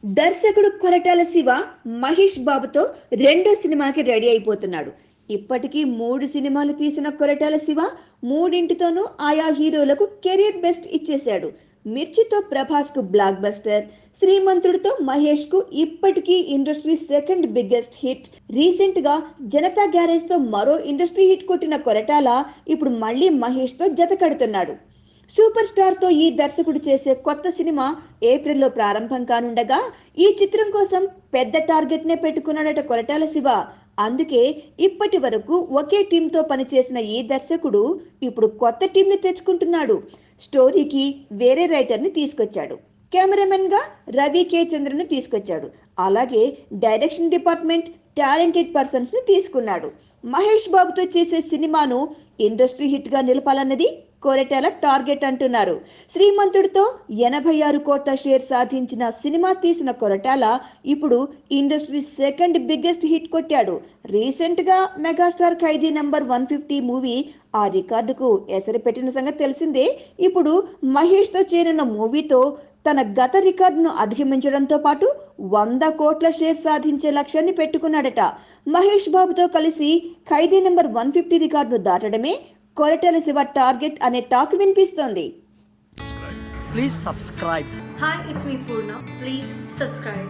దర్శకుడు కొరటాల శివ మహేష్ బాబుతో రెండో సినిమాకి రెడీ అయిపోతున్నాడు. ఇప్పటికీ 3 సినిమాలు తీసిన కొరటాల శివ మూడింటితోనూ ఆయా హీరోలకు కెరీర్ బెస్ట్ ఇచ్చేశాడు. మిర్చితో ప్రభాస్ కు బ్లాక్ బస్టర్, శ్రీమంతుడితో మహేష్ కు ఇప్పటికీ industry second biggest hit. Recent గా జనతా గ్యారేజ్ తో మరో ఇండస్ట్రీ హిట్ కొట్టిన కొరటాల ఇప్పుడు మళ్ళీ మహేష్ తో జత కడుతున్నాడు. సూపర్ స్టార్ తో ఈ దర్శకుడు చేసే కొత్త సినిమా ఏప్రిల్లో ప్రారంభం కానుండగా ఈ చిత్రం కోసం పెద్ద టార్గెట్ నే పెట్టుకున్నాడట కొరటాల శివ. అందుకే ఇప్పటి వరకు ఒకే టీంతో పనిచేసిన ఈ దర్శకుడు ఇప్పుడు కొత్త టీంని తెచ్చుకుంటున్నాడు. స్టోరీకి వేరే రైటర్ని తీసుకొచ్చాడు. కెమెరామెన్ గా రవి కే చంద్రను తీసుకొచ్చాడు. అలాగే డైరెక్షన్ డిపార్ట్మెంట్ టాలెంటెడ్ పర్సన్స్ ని తీసుకున్నాడు. మహేష్ బాబుతో చేసే సినిమాను ఇండస్ట్రీ హిట్ గా నిలపాలన్నది కొరటాల టార్గెట్ అంటున్నారు. శ్రీమంతుడితో 86 కోట్ల షేర్ సాధించిన సినిమా తీసిన కొరటాల ఇప్పుడు ఇండస్ట్రీ సెకండ్ బిగ్గెస్ట్ హిట్ కొట్టాడు. రీసెంట్ గా మెగాస్టార్ ఖైదీ నంబర్ 150 మూవీ ఆ రికార్డుకు ఎసరు పెట్టిన సంగతి తెలిసిందే. ఇప్పుడు మహేష్ తో చేరిన మూవీతో తన గత రికార్డును అధిగమించడంతో పాటు 100 కోట్ల షేర్ సాధించే లక్ష్యాన్ని పెట్టుకున్నాడట. మహేష్ బాబుతో కలిసి ఖైదీ నెంబర్ 150 రికార్డును దాటడమే కొరటాల శివ టార్గెట్ అనే టాక్ వినిపిస్తోంది. Please subscribe. Hi, it's me Purna. Please subscribe.